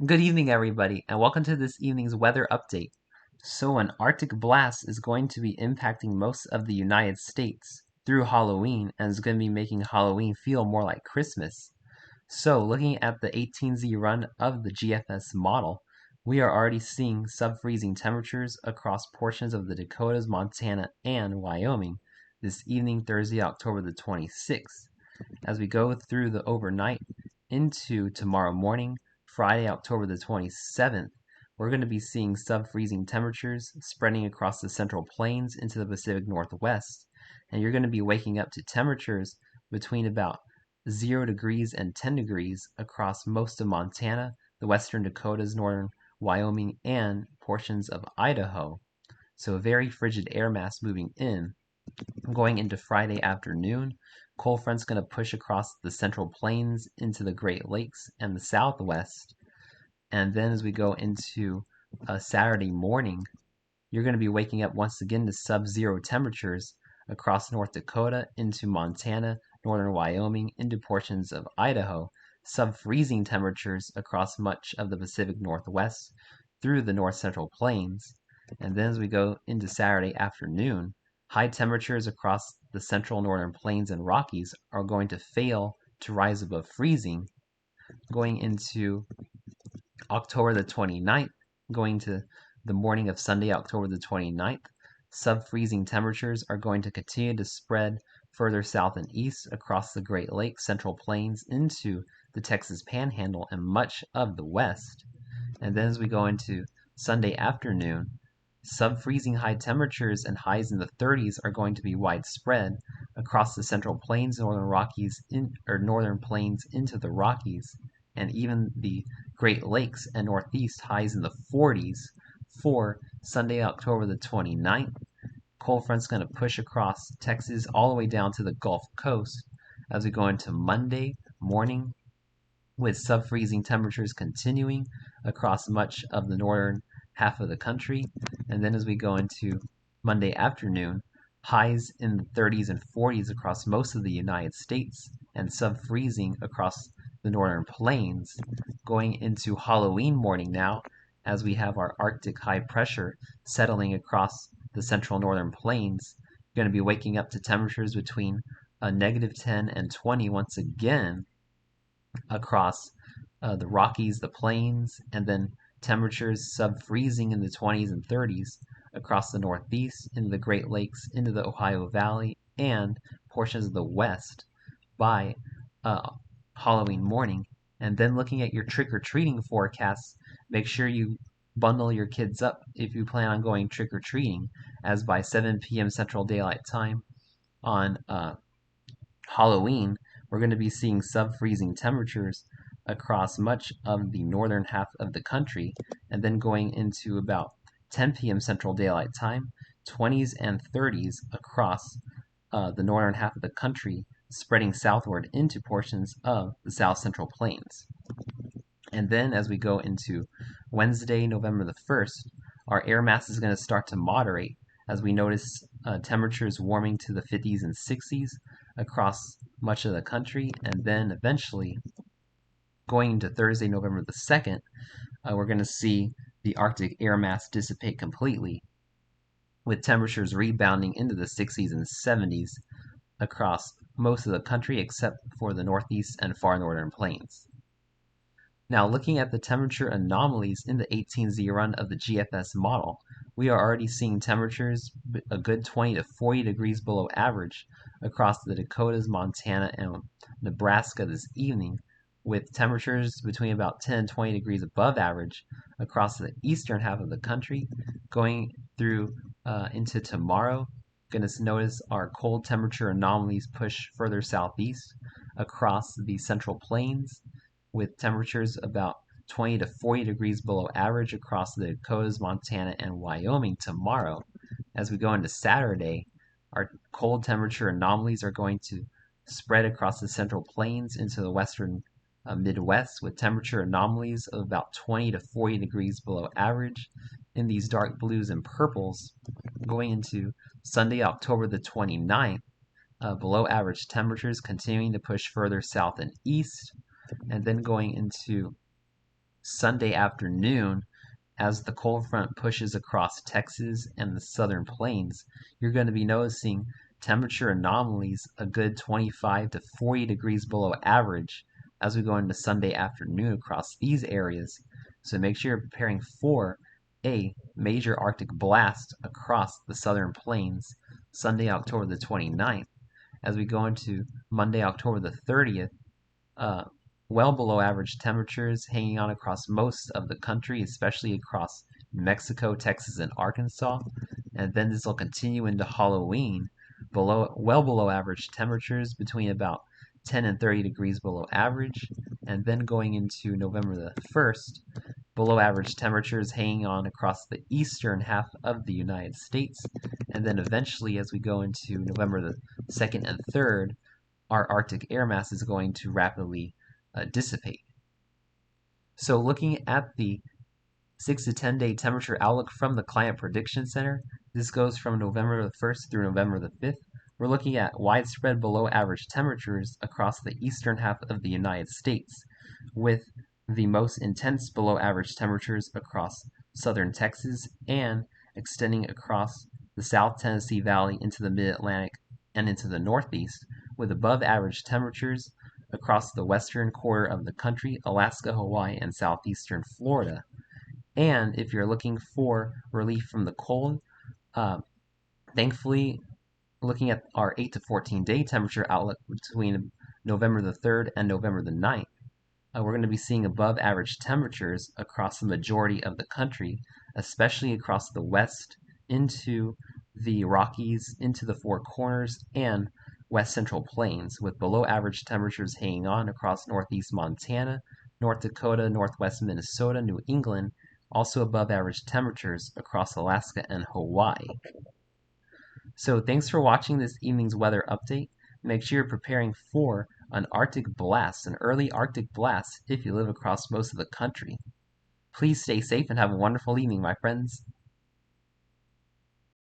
Good evening, everybody, and welcome to this evening's weather update. So, an Arctic blast is going to be impacting most of the United States through Halloween and is going to be making Halloween feel more like Christmas. So, looking at the 18Z run of the GFS model, we are already seeing sub-freezing temperatures across portions of the Dakotas, Montana, and Wyoming this evening, Thursday, October the 26th. As we go through the overnight into tomorrow morning, Friday, October the 27th, we're going to be seeing sub-freezing temperatures spreading across the Central Plains into the Pacific Northwest, and you're going to be waking up to temperatures between about 0 degrees and 10 degrees across most of Montana, the western Dakotas, northern Wyoming, and portions of Idaho. So a very frigid air mass moving in. Going into Friday afternoon, cold front's going to push across the Central Plains into the Great Lakes and the Southwest. And then as we go into Saturday morning, you're going to be waking up once again to sub-zero temperatures across North Dakota into Montana, northern Wyoming, into portions of Idaho, sub-freezing temperatures across much of the Pacific Northwest through the north central plains. And then as we go into Saturday afternoon, high temperatures across the central northern plains and Rockies are going to fail to rise above freezing. Going into October the 29th, going to the morning of Sunday, October the 29th, sub-freezing temperatures are going to continue to spread further south and east across the Great Lakes, Central Plains, into the Texas Panhandle and much of the West. And then as we go into Sunday afternoon, sub-freezing high temperatures and highs in the 30s are going to be widespread across the Central Plains, Northern Rockies, Northern Plains into the Rockies, and even the Great Lakes and Northeast highs in the 40s for Sunday, October the 29th. Cold front's going to push across Texas all the way down to the Gulf Coast as we go into Monday morning with sub-freezing temperatures continuing across much of the northern half of the country. And then as we go into Monday afternoon, highs in the 30s and 40s across most of the United States and sub-freezing across the northern plains. Going into Halloween morning now, as we have our Arctic high pressure settling across the central northern plains, you're going to be waking up to temperatures between -10 and 20 once again across the Rockies, the plains, and then temperatures sub-freezing in the 20s and 30s across the Northeast, into the Great Lakes, into the Ohio Valley, and portions of the West by Halloween morning. And then looking at your trick-or-treating forecasts, make sure you bundle your kids up if you plan on going trick-or-treating, as by 7 p.m. Central Daylight Time on Halloween, we're going to be seeing sub-freezing temperatures across much of the northern half of the country, and then going into about 10 p.m. Central Daylight Time, 20s and 30s across the northern half of the country, spreading southward into portions of the south central plains. And then as we go into Wednesday, November the 1st, our air mass is going to start to moderate as we notice temperatures warming to the 50s and 60s across much of the country. And then eventually, going into Thursday, November the 2nd, we're going to see the Arctic air mass dissipate completely, with temperatures rebounding into the 60s and 70s across most of the country except for the northeast and far northern plains. Now, looking at the temperature anomalies in the 18Z run of the GFS model, we are already seeing temperatures a good 20 to 40 degrees below average across the Dakotas, Montana, and Nebraska this evening, with temperatures between about 10 and 20 degrees above average across the eastern half of the country. Going through into tomorrow, going to notice our cold temperature anomalies push further southeast across the central plains, with temperatures about 20 to 40 degrees below average across the Dakotas, Montana, and Wyoming tomorrow. As we go into Saturday, our cold temperature anomalies are going to spread across the central plains into the western Midwest, with temperature anomalies of about 20 to 40 degrees below average in these dark blues and purples. Going into Sunday, October the 29th, below average temperatures continuing to push further south and east, and then going into Sunday afternoon, as the cold front pushes across Texas and the southern plains, you're going to be noticing temperature anomalies a good 25 to 40 degrees below average as we go into Sunday afternoon across these areas. So make sure you're preparing for a major Arctic blast across the southern plains Sunday, October the 29th. As we go into Monday, October the 30th, uh, well below average temperatures hanging on across most of the country, especially across Mexico, Texas, and Arkansas. And then this will continue into Halloween, well below average temperatures between about 10 and 30 degrees below average. And then going into November the 1st, below average temperatures hanging on across the eastern half of the United States. And then eventually, as we go into November the 2nd and 3rd, our Arctic air mass is going to rapidly dissipate. So looking at the 6 to 10 day temperature outlook from the Climate Prediction Center, this goes from November the 1st through November the 5th. We're looking at widespread below average temperatures across the eastern half of the United States, with the most intense below average temperatures across southern Texas and extending across the South Tennessee Valley into the Mid-Atlantic and into the Northeast, with above average temperatures across the western quarter of the country, Alaska, Hawaii, and southeastern Florida. And if you're looking for relief from the cold, thankfully, looking at our 8 to 14 day temperature outlook between November the 3rd and November the 9th, we're going to be seeing above average temperatures across the majority of the country, especially across the west into the Rockies, into the Four Corners, and west central plains, with below average temperatures hanging on across northeast Montana, North Dakota, northwest Minnesota, New England, also above average temperatures across Alaska and Hawaii. So thanks for watching this evening's weather update. Make sure you're preparing for an Arctic blast, an early Arctic blast if you live across most of the country. Please stay safe and have a wonderful evening, my friends.